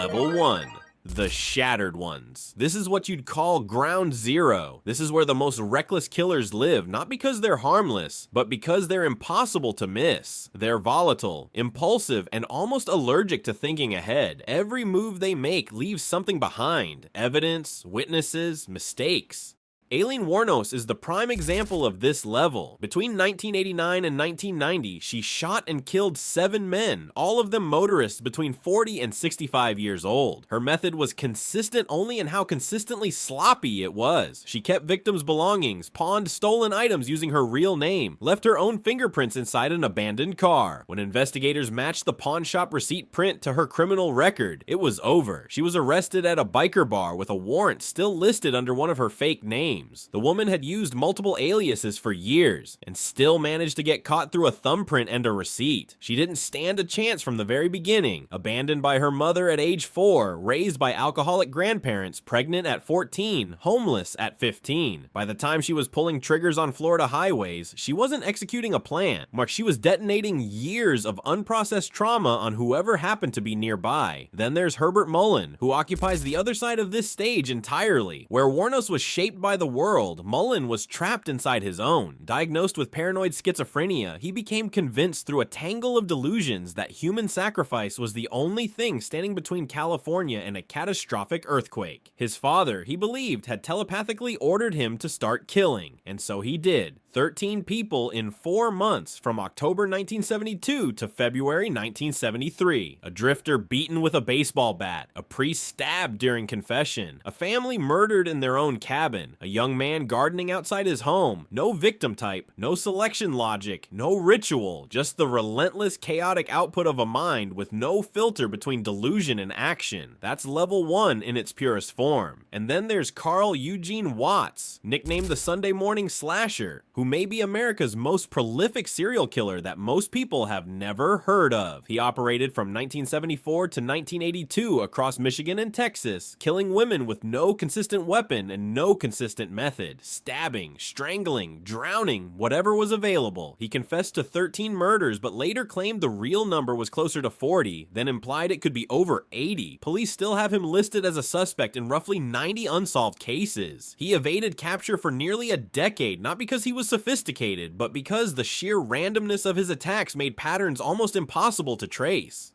Level 1. The Shattered Ones. This is what you'd call ground zero. This is where the most reckless killers live, not because they're harmless, but because they're impossible to miss. They're volatile, impulsive, and almost allergic to thinking ahead. Every move they make leaves something behind: evidence, witnesses, mistakes. Aileen Wuornos is the prime example of this level. Between 1989 and 1990, she shot and killed 7 men, all of them motorists between 40 and 65 years old. Her method was consistent only in how consistently sloppy it was. She kept victims' belongings, pawned stolen items using her real name, left her own fingerprints inside an abandoned car. When investigators matched the pawn shop receipt print to her criminal record, it was over. She was arrested at a biker bar with a warrant still listed under one of her fake names. The woman had used multiple aliases for years and still managed to get caught through a thumbprint and a receipt. She didn't stand a chance from the very beginning. Abandoned by her mother at age 4, raised by alcoholic grandparents, pregnant at 14, homeless at 15. By the time she was pulling triggers on Florida highways, she wasn't executing a plan. She was detonating years of unprocessed trauma on whoever happened to be nearby. Then there's Herbert Mullen, who occupies the other side of this stage entirely. Where Wuornos was shaped by the world, Mullen was trapped inside his own. Diagnosed with paranoid schizophrenia, he became convinced through a tangle of delusions that human sacrifice was the only thing standing between California and a catastrophic earthquake. His father, he believed, had telepathically ordered him to start killing, and so he did. 13 people in 4 months from October 1972 to February 1973. A drifter beaten with a baseball bat, a priest stabbed during confession, a family murdered in their own cabin, a young man gardening outside his home. No victim type, no selection logic, no ritual, just the relentless chaotic output of a mind with no filter between delusion and action. That's level 1 in its purest form. And then there's Carl Eugene Watts, nicknamed the Sunday Morning Slasher, who may be America's most prolific serial killer that most people have never heard of. He operated from 1974 to 1982 across Michigan and Texas, killing women with no consistent weapon and no consistent method. Stabbing, strangling, drowning, whatever was available. He confessed to 13 murders, but later claimed the real number was closer to 40, then implied it could be over 80. Police still have him listed as a suspect in roughly 90 unsolved cases. He evaded capture for nearly a decade, not because he was sophisticated, but because the sheer randomness of his attacks made patterns almost impossible to trace.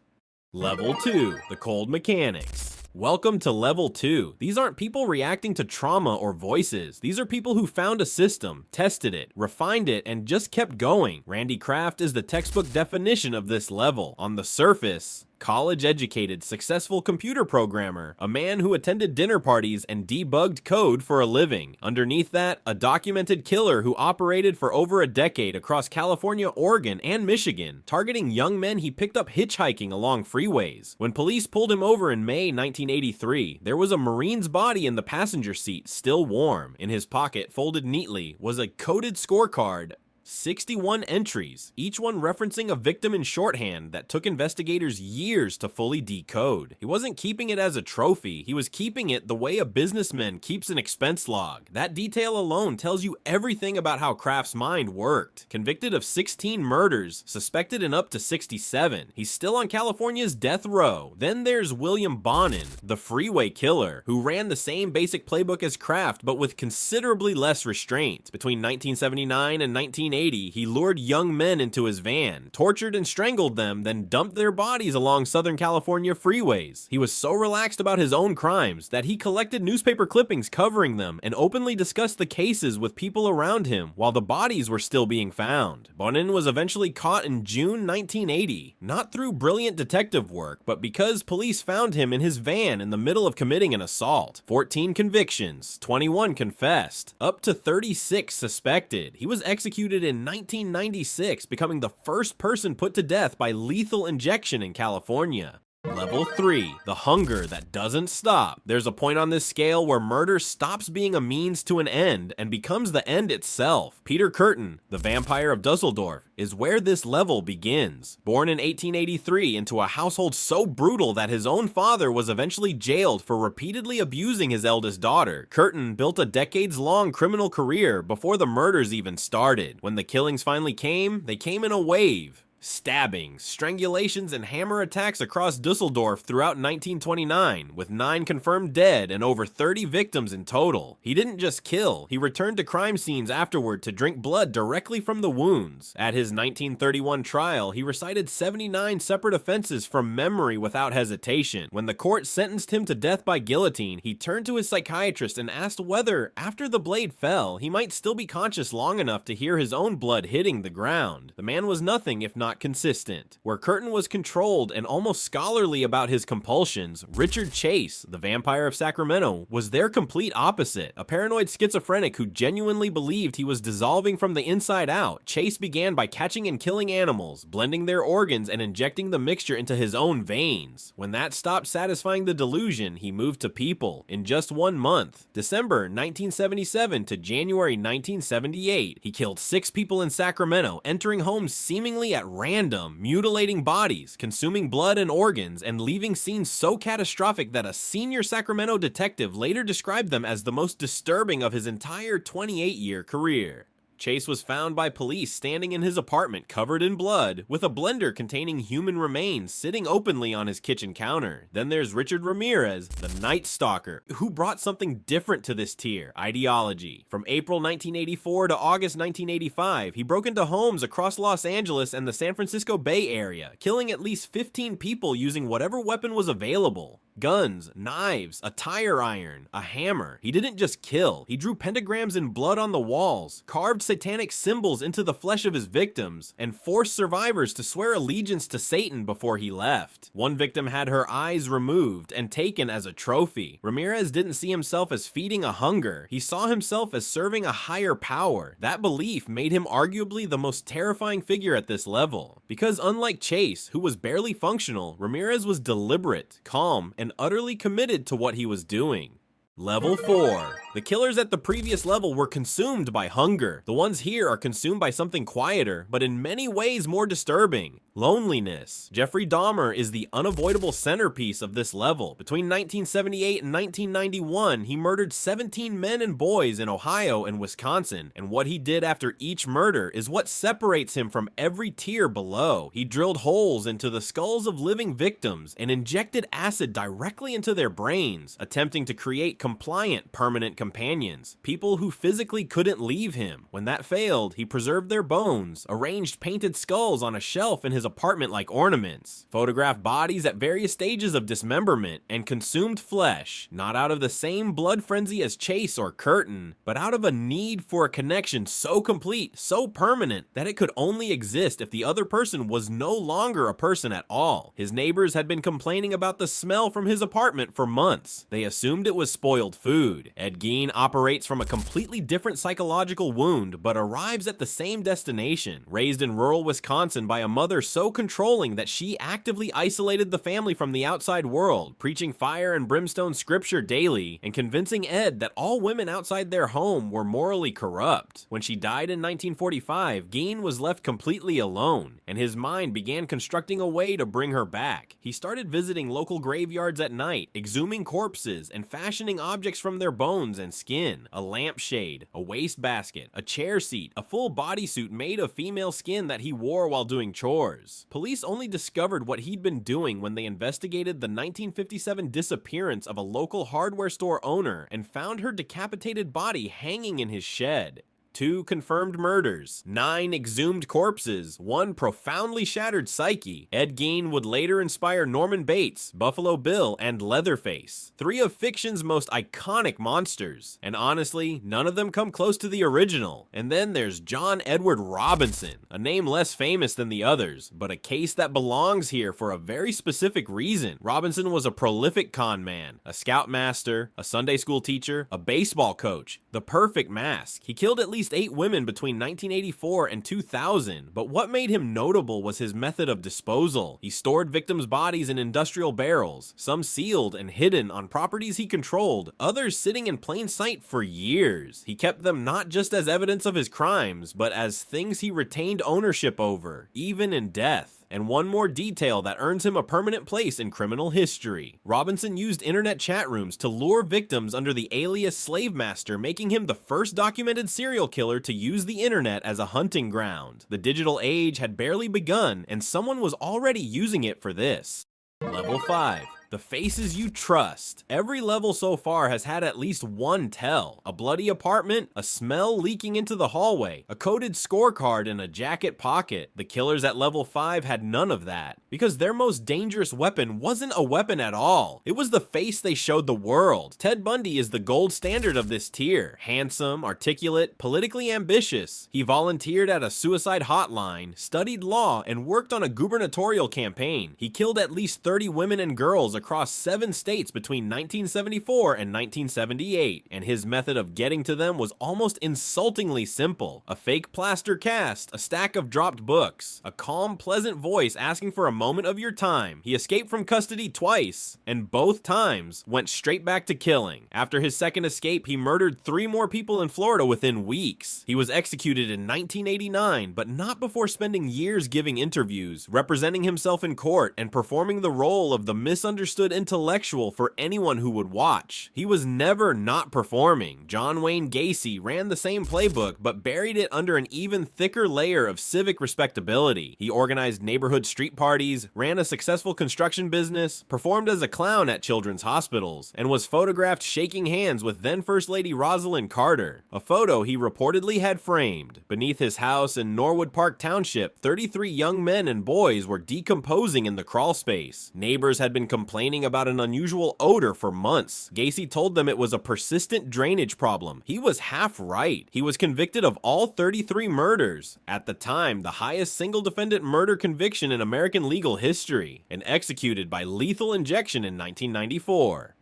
Level 2. The Cold Mechanics. Welcome to Level 2. These aren't people reacting to trauma or voices. These are people who found a system, tested it, refined it, and just kept going. Randy Kraft is the textbook definition of this level. On the surface, college-educated, successful computer programmer, a man who attended dinner parties and debugged code for a living. Underneath that, a documented killer who operated for over a decade across California, Oregon, and Michigan, targeting young men he picked up hitchhiking along freeways. When police pulled him over in May 1983, there was a Marine's body in the passenger seat, still warm. In his pocket, folded neatly, was a coded scorecard. 61 entries, each one referencing a victim in shorthand that took investigators years to fully decode. He wasn't keeping it as a trophy, he was keeping it the way a businessman keeps an expense log. That detail alone tells you everything about how Kraft's mind worked. Convicted of 16 murders, suspected in up to 67. He's still on California's death row. Then there's William Bonin, the freeway killer, who ran the same basic playbook as Kraft but with considerably less restraint. Between 1979 and 1980, he lured young men into his van, tortured and strangled them, then dumped their bodies along Southern California freeways. He was so relaxed about his own crimes that he collected newspaper clippings covering them and openly discussed the cases with people around him while the bodies were still being found. Bonin was eventually caught in June 1980, not through brilliant detective work, but because police found him in his van in the middle of committing an assault. 14 convictions, 21 confessed, up to 36 suspected. He was executed in 1996, becoming the first person put to death by lethal injection in California. Level 3. The Hunger That Doesn't Stop. There's a point on this scale where murder stops being a means to an end and becomes the end itself. Peter Kürten, the vampire of Dusseldorf, is where this level begins. Born in 1883 into a household so brutal that his own father was eventually jailed for repeatedly abusing his eldest daughter, Kürten built a decades-long criminal career before the murders even started. When the killings finally came, they came in a wave. Stabbings, strangulations, and hammer attacks across Dusseldorf throughout 1929, with 9 confirmed dead and over 30 victims in total. He didn't just kill, he returned to crime scenes afterward to drink blood directly from the wounds. At his 1931 trial, he recited 79 separate offenses from memory without hesitation. When the court sentenced him to death by guillotine, he turned to his psychiatrist and asked whether, after the blade fell, he might still be conscious long enough to hear his own blood hitting the ground. The man was nothing if not consistent. Where Curtin was controlled and almost scholarly about his compulsions, Richard Chase, the vampire of Sacramento, was their complete opposite. A paranoid schizophrenic who genuinely believed he was dissolving from the inside out, Chase began by catching and killing animals, blending their organs, and injecting the mixture into his own veins. When that stopped satisfying the delusion, he moved to people. In just 1 month, December 1977 to January 1978, he killed 6 people in Sacramento, entering homes seemingly at random, mutilating bodies, consuming blood and organs, and leaving scenes so catastrophic that a senior Sacramento detective later described them as the most disturbing of his entire 28-year career. Chase was found by police standing in his apartment covered in blood, with a blender containing human remains sitting openly on his kitchen counter. Then there's Richard Ramirez, the Night Stalker, who brought something different to this tier: ideology. From April 1984 to August 1985, he broke into homes across Los Angeles and the San Francisco Bay Area, killing at least 15 people using whatever weapon was available. Guns, knives, a tire iron, a hammer. He didn't just kill, he drew pentagrams in blood on the walls, carved satanic symbols into the flesh of his victims, and forced survivors to swear allegiance to Satan before he left. One victim had her eyes removed and taken as a trophy. Ramirez didn't see himself as feeding a hunger, he saw himself as serving a higher power. That belief made him arguably the most terrifying figure at this level. Because unlike Chase, who was barely functional, Ramirez was deliberate, calm, and utterly committed to what he was doing. Level 4. The killers at the previous level were consumed by hunger. The ones here are consumed by something quieter, but in many ways more disturbing: loneliness. Jeffrey Dahmer is the unavoidable centerpiece of this level. Between 1978 and 1991, he murdered 17 men and boys in Ohio and Wisconsin, and what he did after each murder is what separates him from every tier below. He drilled holes into the skulls of living victims and injected acid directly into their brains, attempting to create compliant, permanent companions, people who physically couldn't leave him. When that failed, he preserved their bones, arranged painted skulls on a shelf in his apartment like ornaments, photographed bodies at various stages of dismemberment, and consumed flesh, not out of the same blood frenzy as Chase or Curtin, but out of a need for a connection so complete, so permanent, that it could only exist if the other person was no longer a person at all. His neighbors had been complaining about the smell from his apartment for months. They assumed it was spoiled food. Ed Gein operates from a completely different psychological wound, but arrives at the same destination. Raised in rural Wisconsin by a mother so controlling that she actively isolated the family from the outside world, preaching fire and brimstone scripture daily, and convincing Ed that all women outside their home were morally corrupt. When she died in 1945, Gein was left completely alone, and his mind began constructing a way to bring her back. He started visiting local graveyards at night, exhuming corpses, and fashioning objects from their bones and skin: a lampshade, a wastebasket, a chair seat, a full bodysuit made of female skin that he wore while doing chores. Police only discovered what he'd been doing when they investigated the 1957 disappearance of a local hardware store owner and found her decapitated body hanging in his shed. 2 confirmed murders, 9 exhumed corpses, 1 profoundly shattered psyche. Ed Gein would later inspire Norman Bates, Buffalo Bill, and Leatherface, 3 of fiction's most iconic monsters. And honestly, none of them come close to the original. And then there's John Edward Robinson, a name less famous than the others, but a case that belongs here for a very specific reason. Robinson was a prolific con man, a scoutmaster, a Sunday school teacher, a baseball coach, the perfect mask. He killed at least 8 women between 1984 and 2000, but what made him notable was his method of disposal. He stored victims' bodies in industrial barrels, some sealed and hidden on properties he controlled, others sitting in plain sight for years. He kept them not just as evidence of his crimes, but as things he retained ownership over, even in death. and one more detail that earns him a permanent place in criminal history. Robinson used internet chat rooms to lure victims under the alias Slave Master, making him the first documented serial killer to use the internet as a hunting ground. The digital age had barely begun, and someone was already using it for this. Level 5. The faces you trust. Every level so far has had at least one tell. A bloody apartment, a smell leaking into the hallway, a coded scorecard in a jacket pocket. The killers at level 5 had none of that, because their most dangerous weapon wasn't a weapon at all. It was the face they showed the world. Ted Bundy is the gold standard of this tier. Handsome, articulate, politically ambitious. He volunteered at a suicide hotline, studied law, and worked on a gubernatorial campaign. He killed at least 30 women and girls across 7 states between 1974 and 1978, and his method of getting to them was almost insultingly simple. A fake plaster cast, a stack of dropped books, a calm, pleasant voice asking for a moment of your time. He escaped from custody twice, and both times went straight back to killing. After his second escape, he murdered 3 more people in Florida within weeks. He was executed in 1989, but not before spending years giving interviews, representing himself in court, and performing the role of the misunderstood intellectual for anyone who would watch. He was never not performing. John Wayne Gacy ran the same playbook, but buried it under an even thicker layer of civic respectability. He organized neighborhood street parties, ran a successful construction business, performed as a clown at children's hospitals, and was photographed shaking hands with then First Lady Rosalind Carter, a photo he reportedly had framed. Beneath his house in Norwood Park Township, 33 young men and boys were decomposing in the crawl space. Neighbors had been complaining about an unusual odor for months. Gacy told them it was a persistent drainage problem. He was half right. He was convicted of all 33 murders, at the time the highest single defendant murder conviction in American legal history, and executed by lethal injection in 1994.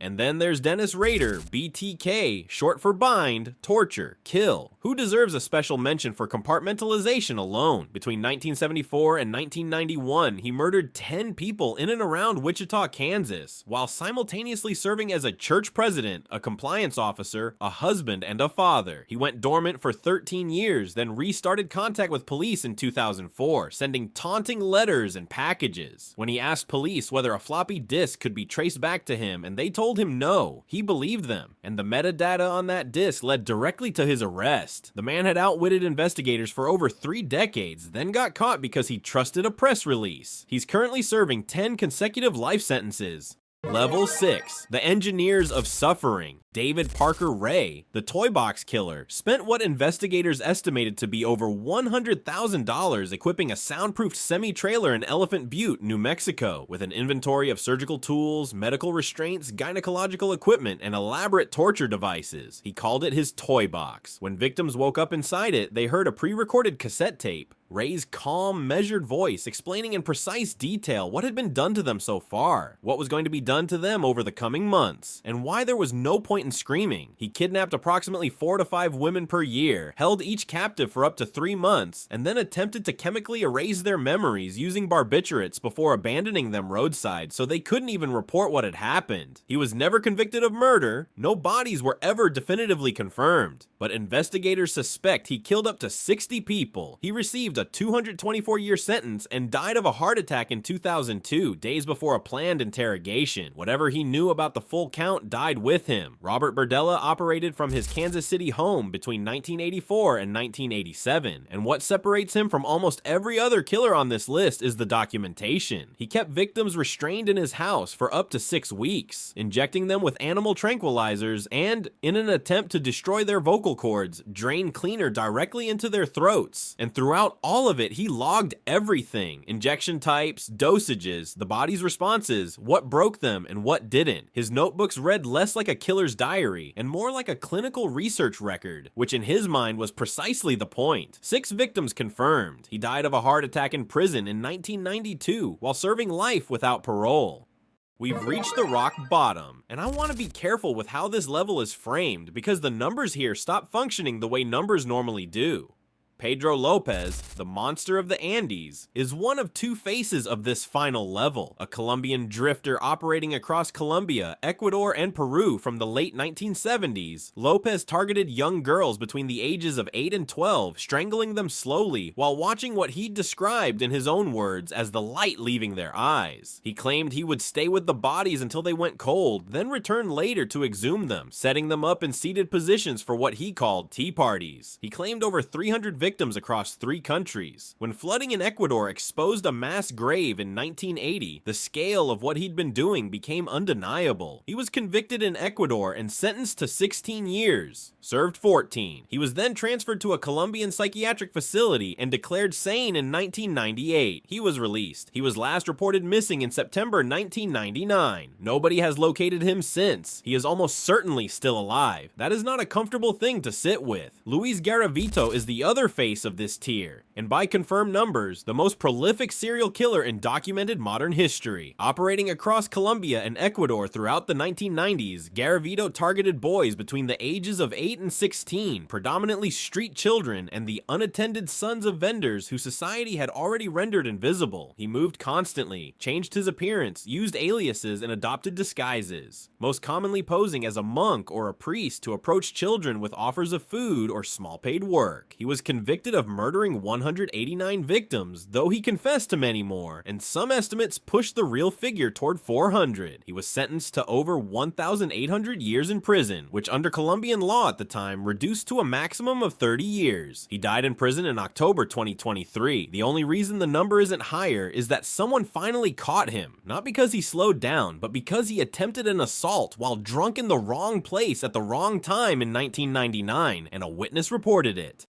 And then there's Dennis Rader, BTK, short for bind, torture, kill, who deserves a special mention for compartmentalization alone. Between 1974 and 1991, he murdered 10 people in and around Wichita, Kansas, while simultaneously serving as a church president, a compliance officer, a husband, and a father. He went dormant for 13 years, then restarted contact with police in 2004, sending taunting letters and packages. When he asked police whether a floppy disk could be traced back to him, and they told him no, he believed them, and the metadata on that disk led directly to his arrest. The man had outwitted investigators for over 3 decades, then got caught because he trusted a press release. He's currently serving 10 consecutive life sentences. Level 6. The Engineers of Suffering. David Parker Ray, the toy box killer, spent what investigators estimated to be over $100,000 equipping a soundproofed semi-trailer in Elephant Butte, New Mexico, with an inventory of surgical tools, medical restraints, gynecological equipment, and elaborate torture devices. He called it his toy box. When victims woke up inside it, they heard a pre-recorded cassette tape. Ray's calm, measured voice explaining in precise detail what had been done to them so far, what was going to be done to them over the coming months, and why there was no point in screaming. He kidnapped approximately 4 to 5 women per year, held each captive for up to 3 months, and then attempted to chemically erase their memories using barbiturates before abandoning them roadside so they couldn't even report what had happened. He was never convicted of murder, no bodies were ever definitively confirmed, but investigators suspect he killed up to 60 people. He received a 224-year sentence and died of a heart attack in 2002, days before a planned interrogation. Whatever he knew about the full count died with him. Robert Berdella operated from his Kansas City home between 1984 and 1987, and what separates him from almost every other killer on this list is the documentation. He kept victims restrained in his house for up to 6 weeks, injecting them with animal tranquilizers and, in an attempt to destroy their vocal cords, drain cleaner directly into their throats. And throughout all of it, he logged everything: injection types, dosages, the body's responses, what broke them and what didn't. His notebooks read less like a killer's diary and more like a clinical research record, which in his mind was precisely the point. 6 victims confirmed. He died of a heart attack in prison in 1992 while serving life without parole. We've reached the rock bottom, and I want to be careful with how this level is framed because the numbers here stop functioning the way numbers normally do. Pedro Lopez, the monster of the Andes, is one of two faces of this final level. A Colombian drifter operating across Colombia, Ecuador, and Peru from the late 1970s, Lopez targeted young girls between the ages of 8 and 12, strangling them slowly while watching what he described in his own words as the light leaving their eyes. He claimed he would stay with the bodies until they went cold, then return later to exhume them, setting them up in seated positions for what he called tea parties. He claimed over 300 victims across 3 countries. When flooding in Ecuador exposed a mass grave in 1980, the scale of what he'd been doing became undeniable. He was convicted in Ecuador and sentenced to 16 years, served 14. He was then transferred to a Colombian psychiatric facility and declared sane in 1998. He was released. He was last reported missing in September 1999. Nobody has located him since. He is almost certainly still alive. That is not a comfortable thing to sit with. Luis Garavito is the other face of this tier, and by confirmed numbers, the most prolific serial killer in documented modern history. Operating across Colombia and Ecuador throughout the 1990s, Garavito targeted boys between the ages of 8 and 16, predominantly street children and the unattended sons of vendors who society had already rendered invisible. He moved constantly, changed his appearance, used aliases, and adopted disguises, most commonly posing as a monk or a priest to approach children with offers of food or small paid work. He was convicted of murdering 189 victims, though he confessed to many more, and some estimates pushed the real figure toward 400. He was sentenced to over 1,800 years in prison, which under Colombian law at the time reduced to a maximum of 30 years. He died in prison in October 2023. The only reason the number isn't higher is that someone finally caught him, not because he slowed down, but because he attempted an assault while drunk in the wrong place at the wrong time in 1999, and a witness reported it.